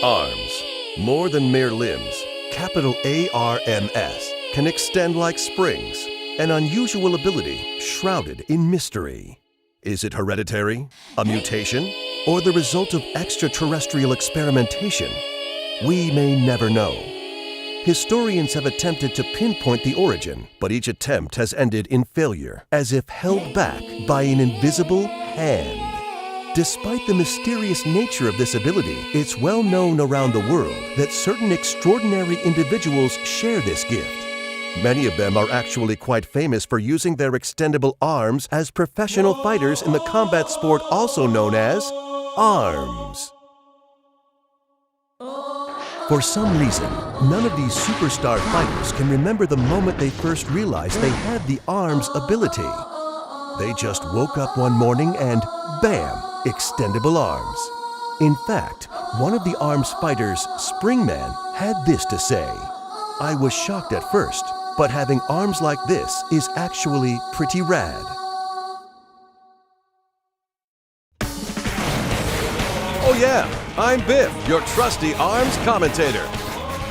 Arms. More than mere limbs, capital ARMS can extend like springs, an unusual ability shrouded in mystery. Is it hereditary, a mutation, or the result of extraterrestrial experimentation? We may never know. Historians have attempted to pinpoint the origin, but each attempt has ended in failure, as if held back by an invisible hand. Despite the mysterious nature of this ability, it's well known around the world that certain extraordinary individuals share this gift. Many of them are actually quite famous for using their extendable arms as professional fighters in the combat sport also known as arms. For some reason, none of these superstar fighters can remember the moment they first realized they had the arms ability. They just woke up one morning and bam! Extendable arms. In fact, one of the arms fighters, Springman, had this to say: "I was shocked at first, but having arms like this is actually pretty rad." Oh yeah, I'm Biff, your trusty arms commentator.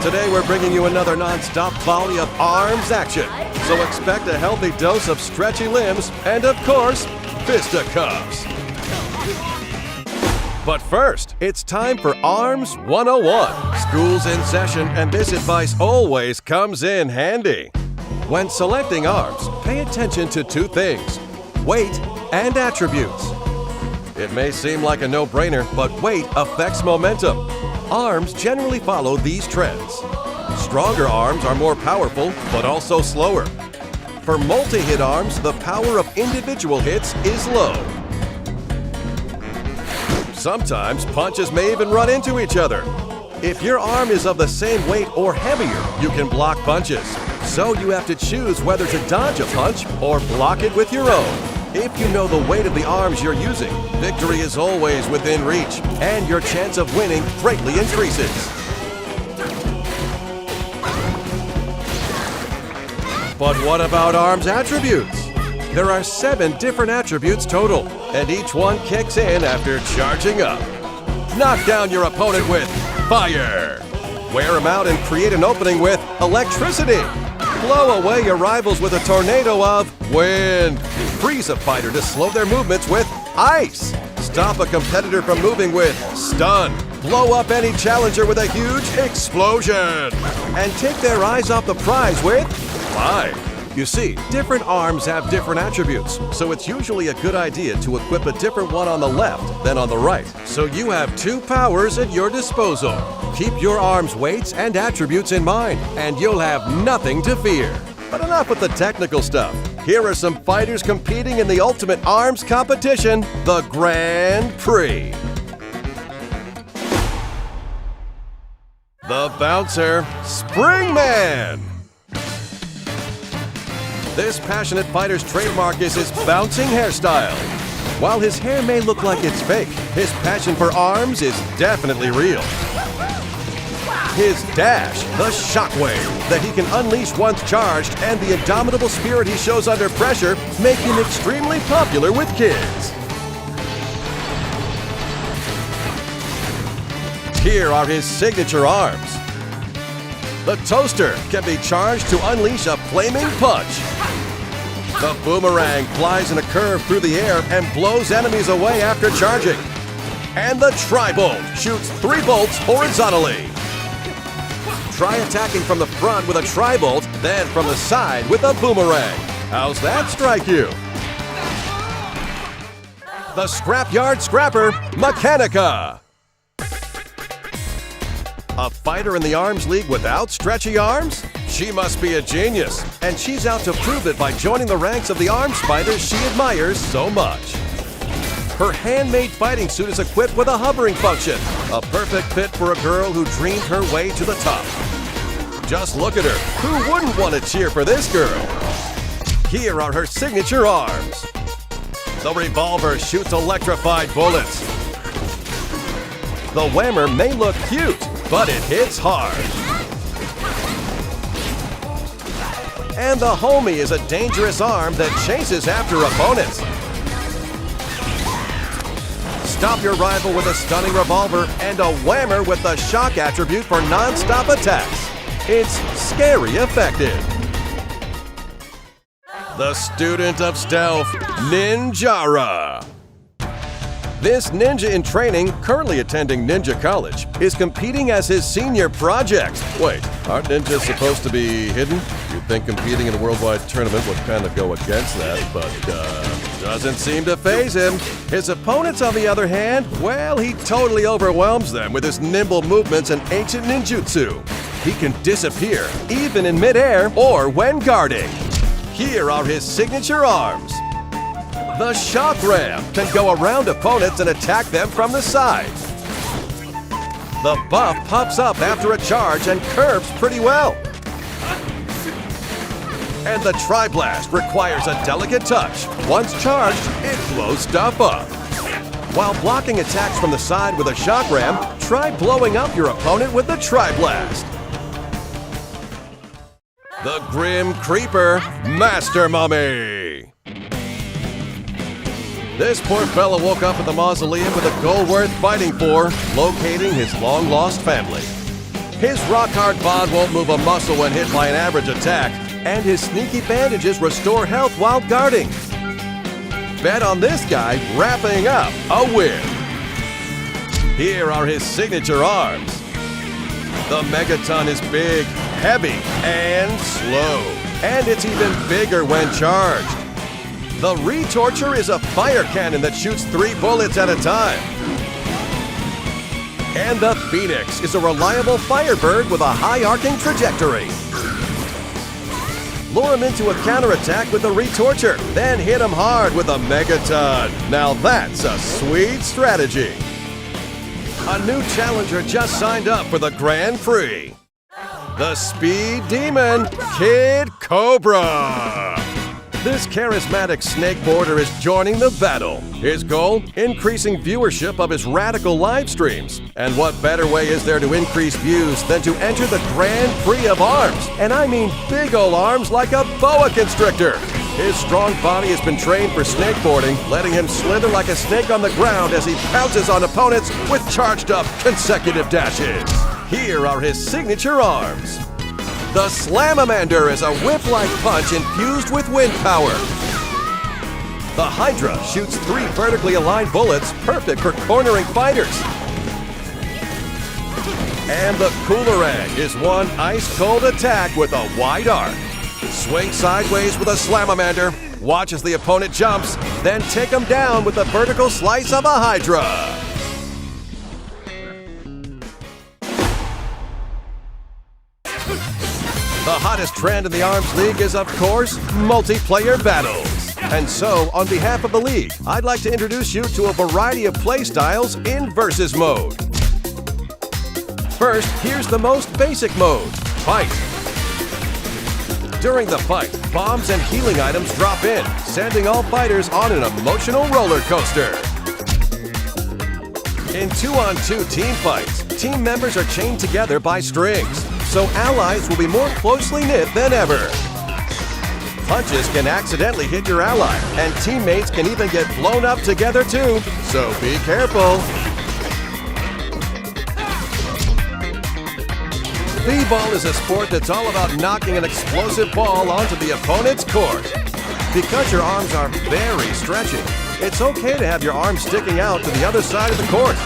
Today we're bringing you another non-stop volley of arms action. So expect a healthy dose of stretchy limbs and, of course, fisticuffs. But first, it's time for Arms 101. School's in session, and this advice always comes in handy. When selecting arms, pay attention to two things: weight and attributes. It may seem like a no-brainer, but weight affects momentum. Arms generally follow these trends. Stronger arms are more powerful, but also slower. For multi-hit arms, the power of individual hits is low. Sometimes punches may even run into each other. If your arm is of the same weight or heavier, you can block punches. So you have to choose whether to dodge a punch or block it with your own. If you know the weight of the arms you're using, victory is always within reach, and your chance of winning greatly increases. But what about arms attributes? There are 7 different attributes total, and each one kicks in after charging up. Knock down your opponent with fire. Wear him out and create an opening with electricity. Blow away your rivals with a tornado of wind. Freeze a fighter to slow their movements with ice. Stop a competitor from moving with stun. Blow up any challenger with a huge explosion. And take their eyes off the prize with fly. You see, different arms have different attributes, so it's usually a good idea to equip a different one on the left than on the right, so you have 2 powers at your disposal. Keep your arms' weights and attributes in mind, and you'll have nothing to fear. But enough with the technical stuff. Here are some fighters competing in the ultimate arms competition, the Grand Prix. The bouncer, Springman. This passionate fighter's trademark is his bouncing hairstyle. While his hair may look like it's fake, his passion for arms is definitely real. His dash, the shockwave that he can unleash once charged, and the indomitable spirit he shows under pressure make him extremely popular with kids. Here are his signature arms. The toaster can be charged to unleash a flaming punch. The boomerang flies in a curve through the air and blows enemies away after charging. And the tri-bolt shoots 3 bolts horizontally. Try attacking from the front with a tri-bolt, then from the side with a boomerang. How's that strike you? The Scrapyard Scrapper, Mechanica. A fighter in the Arms League without stretchy arms? She must be a genius, and she's out to prove it by joining the ranks of the arms fighters she admires so much. Her handmade fighting suit is equipped with a hovering function, a perfect fit for a girl who dreamed her way to the top. Just look at her. Who wouldn't want to cheer for this girl? Here are her signature arms. The revolver shoots electrified bullets. The whammer may look cute, but it hits hard. And the homie is a dangerous arm that chases after opponents. stop your rival with a stunning revolver and a whammer with the shock attribute for non-stop attacks. It's scary effective. The student of stealth, Ninjara. This ninja in training, currently attending Ninja College, is competing as his senior project. Wait, aren't ninjas supposed to be hidden? You'd think competing in a worldwide tournament would kind of go against that, but doesn't seem to faze him. His opponents, on the other hand, well, he totally overwhelms them with his nimble movements and ancient ninjutsu. He can disappear, even in midair or when guarding. Here are his signature arms. The shock ram can go around opponents and attack them from the side. The buff pops up after a charge and curves pretty well. And the Tri-Blast requires a delicate touch. Once charged, it blows stuff up. While blocking attacks from the side with a shock ram, try blowing up your opponent with the Tri-Blast. The Grim Creeper, Master Mummy. This poor fella woke up at the mausoleum with a goal worth fighting for, locating his long-lost family. His rock-hard bod won't move a muscle when hit by an average attack, and his sneaky bandages restore health while guarding. Bet on this guy wrapping up a win. Here are his signature arms. The Megaton is big, heavy, and slow, and it's even bigger when charged. The Retorture is a fire cannon that shoots 3 bullets at a time. And the Phoenix is a reliable firebird with a high arcing trajectory. Lure him into a counterattack with the Retorture, then hit him hard with a Megaton. Now that's a sweet strategy. A new challenger just signed up for the Grand Prix. The Speed Demon, Kid Cobra. This charismatic snakeboarder is joining the battle. His goal? Increasing viewership of his radical live streams. And what better way is there to increase views than to enter the Grand Prix of arms? And I mean big ol' arms like a boa constrictor. His strong body has been trained for snakeboarding, letting him slither like a snake on the ground as he pounces on opponents with charged up consecutive dashes. Here are his signature arms. The Slamamander is a whip-like punch infused with wind power. The Hydra shoots 3 vertically aligned bullets, perfect for cornering fighters. And the Coolerang is one ice-cold attack with a wide arc. Swing sideways with a Slamamander, watch as the opponent jumps, then take him down with the vertical slice of a Hydra. The hottest trend in the ARMS League is, of course, multiplayer battles. And so, on behalf of the league, I'd like to introduce you to a variety of playstyles in Versus mode. First, here's the most basic mode, Fight. During the fight, bombs and healing items drop in, sending all fighters on an emotional roller coaster. In 2-on-2 team fights, team members are chained together by strings, so allies will be more closely knit than ever. Punches can accidentally hit your ally, and teammates can even get blown up together too, so be careful. B-ball is a sport that's all about knocking an explosive ball onto the opponent's court. Because your arms are very stretchy, it's okay to have your arms sticking out to the other side of the court.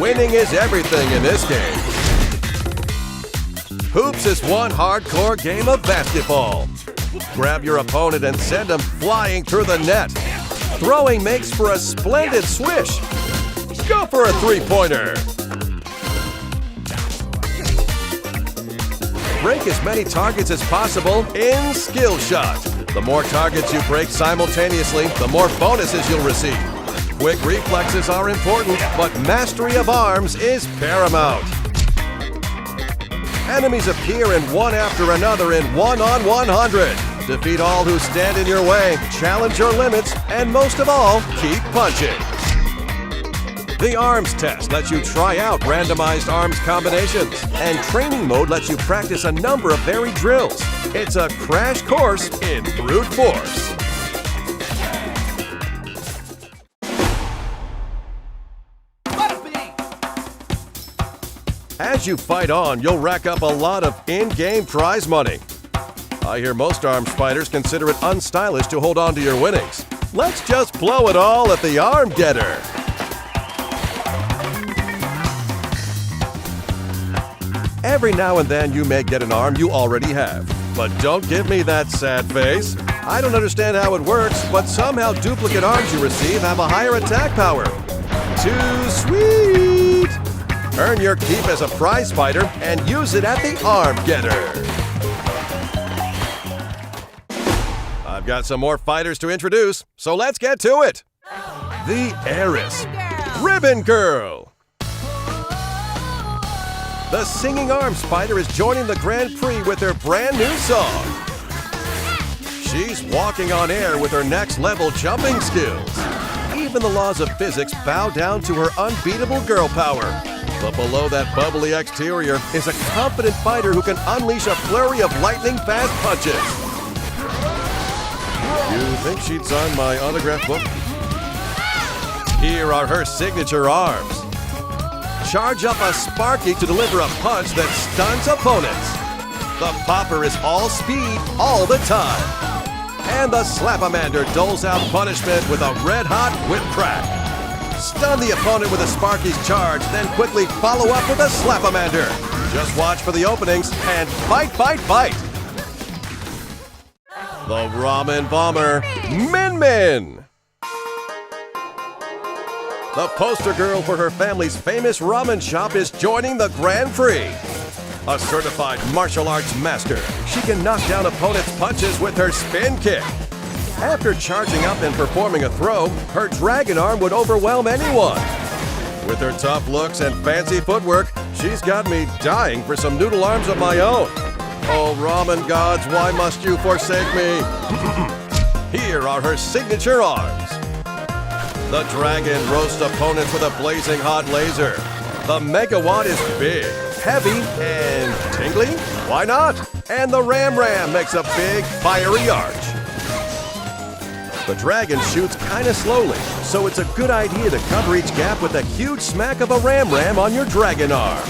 Winning is everything in this game. Hoops is one hardcore game of basketball. Grab your opponent and send him flying through the net. Throwing makes for a splendid swish. Go for a 3-pointer. Break as many targets as possible in Skillshot. The more targets you break simultaneously, the more bonuses you'll receive. Quick reflexes are important, but mastery of arms is paramount. Enemies appear in one after another in 1-on-100. Defeat all who stand in your way, challenge your limits, and most of all, keep punching. The arms test lets you try out randomized arms combinations, and training mode lets you practice a number of varied drills. It's a crash course in brute force. As you fight on, you'll rack up a lot of in-game prize money. I hear most arms fighters consider it unstylish to hold on to your winnings. Let's just blow it all at the arm getter. Every now and then you may get an arm you already have. But don't give me that sad face. I don't understand how it works, but somehow duplicate arms you receive have a higher attack power. Too sweet! Earn your keep as a prize fighter and use it at the arm getter. I've got some more fighters to introduce, so let's get to it. The Heiress, Ribbon Girl. The singing arms fighter is joining the Grand Prix with her brand new song. She's walking on air with her next level jumping skills. Even the laws of physics bow down to her unbeatable girl power. But below that bubbly exterior is a confident fighter who can unleash a flurry of lightning-fast punches. You think she'd sign my autograph book? Here are her signature arms. Charge up a Sparky to deliver a punch that stuns opponents. The popper is all speed all the time. And the Slap-O-Mander doles out punishment with a red-hot whip crack. Stun the opponent with a Sparky's charge, then quickly follow up with a Slap-O-Mander. Just watch for the openings and bite, bite, bite. The Ramen Bomber, Min Min. The poster girl for her family's famous ramen shop is joining the Grand Prix. A certified martial arts master, she can knock down opponents' punches with her spin kick. After charging up and performing a throw, her dragon arm would overwhelm anyone. With her tough looks and fancy footwork, she's got me dying for some noodle arms of my own. Oh, ramen gods, why must you forsake me? Here are her signature arms. The dragon roasts opponents with a blazing hot laser. The megawatt is big, heavy, and tingly? Why not? And the Ram Ram makes a big, fiery arch. The dragon shoots kinda slowly, so it's a good idea to cover each gap with a huge smack of a Ram Ram on your dragon arm.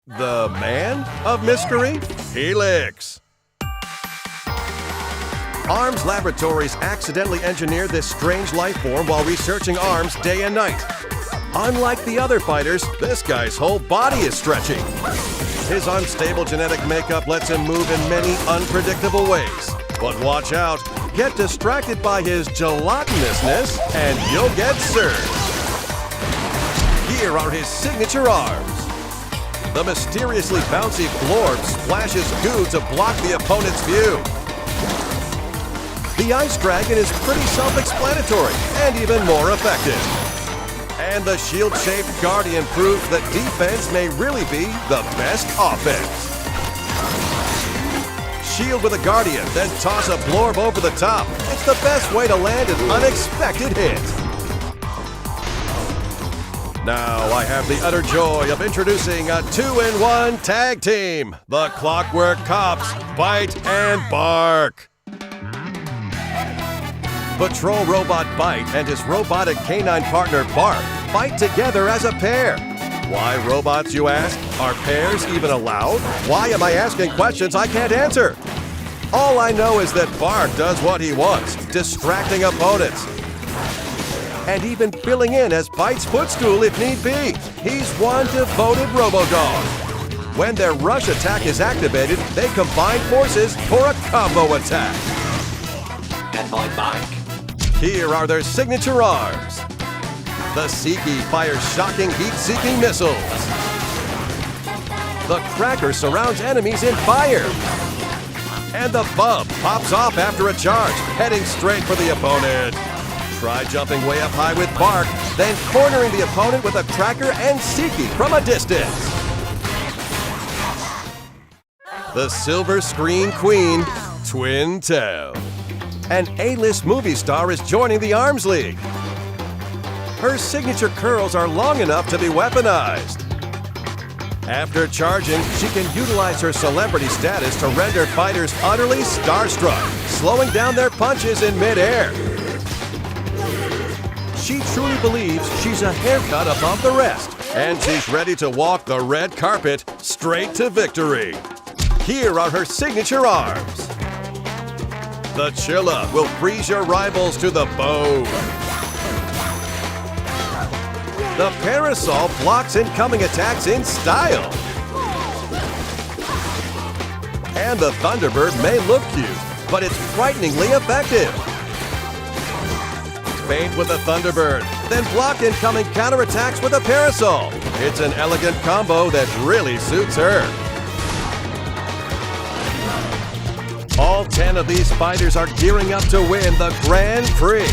The man of mystery, Helix. Arms Laboratories accidentally engineered this strange life form while researching arms day and night. Unlike the other fighters, this guy's whole body is stretching. His unstable genetic makeup lets him move in many unpredictable ways. But watch out, get distracted by his gelatinousness and you'll get served. Here are his signature arms. The mysteriously bouncy blorb splashes goo to block the opponent's view. The Ice Dragon is pretty self-explanatory and even more effective. And the shield-shaped Guardian proves that defense may really be the best offense. Shield with a Guardian, then toss a blorb over the top. It's the best way to land an unexpected hit. Now I have the utter joy of introducing a 2-in-1 tag team, the Clockwork Cops, Byte and Barq. Patrol robot Byte and his robotic canine partner Barq fight together as a pair. Why robots, you ask? Are pairs even allowed? Why am I asking questions I can't answer? All I know is that Barq does what he wants, distracting opponents. And even filling in as Byte's footstool if need be. He's one devoted Robodog. When their rush attack is activated, they combine forces for a combo attack. And Byte Barq. Here are their signature arms. The Seeky fires shocking heat-seeking missiles. The Cracker surrounds enemies in fire. And the Bub pops off after a charge, heading straight for the opponent. Try jumping way up high with Barq, then cornering the opponent with a Cracker and Seeky from a distance. The Silver Screen Queen, Twintelle. An A-list movie star is joining the Arms League. Her signature curls are long enough to be weaponized. After charging, she can utilize her celebrity status to render fighters utterly starstruck, slowing down their punches in mid-air. She truly believes she's a haircut above the rest, And she's ready to walk the red carpet straight to victory. Here are her signature arms. The Chilla will freeze your rivals to the bone. The Parasol blocks incoming attacks in style. And the Thunderbird may look cute, but it's frighteningly effective. Feint with a Thunderbird, then block incoming counterattacks with a Parasol. It's an elegant combo that really suits her. All 10 of these fighters are gearing up to win the Grand Prix.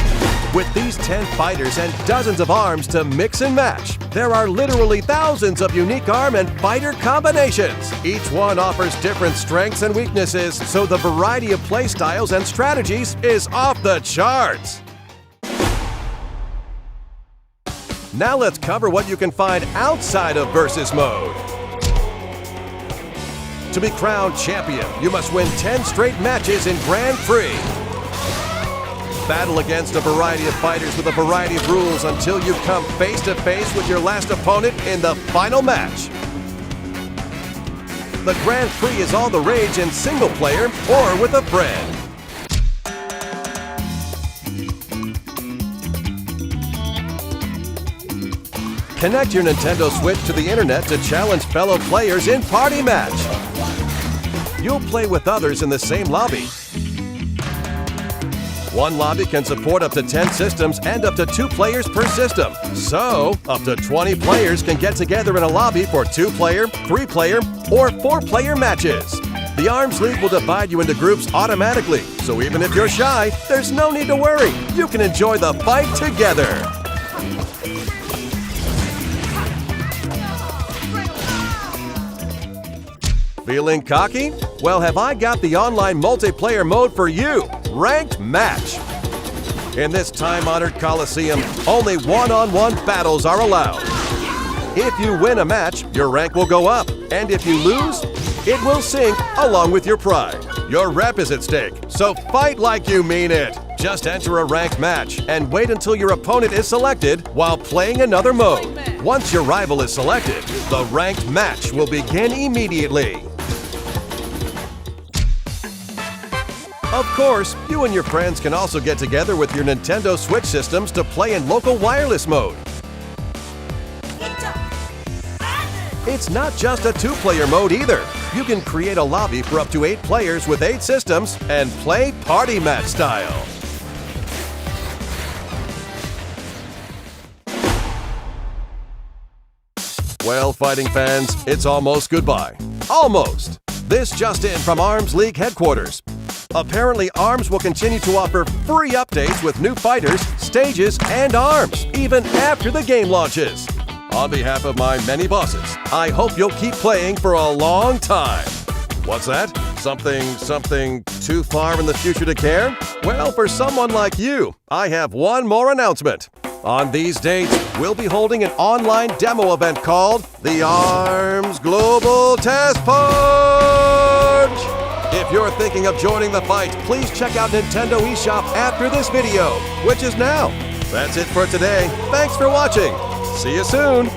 With these 10 fighters and dozens of arms to mix and match, there are literally thousands of unique arm and fighter combinations. Each one offers different strengths and weaknesses, so the variety of playstyles and strategies is off the charts. Now let's cover what you can find outside of Versus Mode. To be crowned champion, you must win 10 straight matches in Grand Prix. Battle against a variety of fighters with a variety of rules until you come face to face with your last opponent in the final match. The Grand Prix is all the rage in single player or with a friend. Connect your Nintendo Switch to the internet to challenge fellow players in Party Match. You'll play with others in the same lobby. One lobby can support up to 10 systems and up to 2 players per system. So, up to 20 players can get together in a lobby for 2-player, 3-player, or 4-player matches. The Arms League will divide you into groups automatically, so even if you're shy, there's no need to worry. You can enjoy the fight together. Feeling cocky? Well, have I got the online multiplayer mode for you, Ranked Match. In this time-honored Coliseum, only one-on-one battles are allowed. If you win a match, your rank will go up, and if you lose, it will sink along with your pride. Your rep is at stake, so fight like you mean it. Just enter a ranked match and wait until your opponent is selected while playing another mode. Once your rival is selected, the ranked match will begin immediately. Of course, you and your friends can also get together with your Nintendo Switch systems to play in local wireless mode. It's not just a 2-player mode either. You can create a lobby for up to 8 players with 8 systems and play Party Match style. Well, fighting fans, it's almost goodbye. Almost! This just in from Arms League headquarters. Apparently, ARMS will continue to offer free updates with new fighters, stages, and arms, even after the game launches. On behalf of my many bosses, I hope you'll keep playing for a long time. What's that? Something too far in the future to care? Well, for someone like you, I have one more announcement. On these dates, we'll be holding an online demo event called the ARMS Global Testpunch. If you're thinking of joining the fight, please check out Nintendo eShop after this video, which is now. That's it for today. Thanks for watching. See you soon.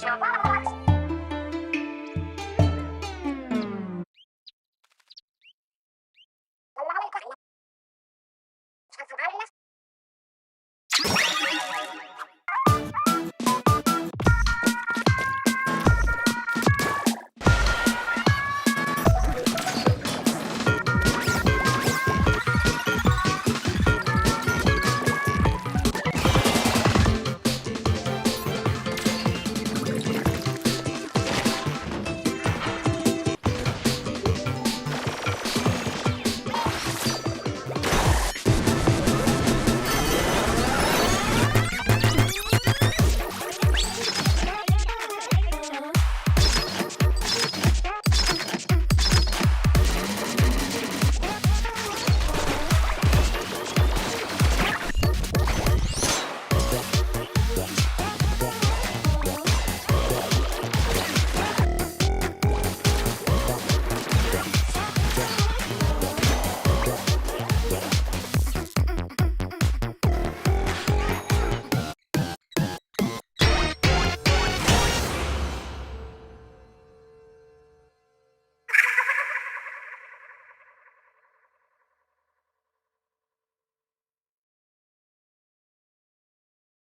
Your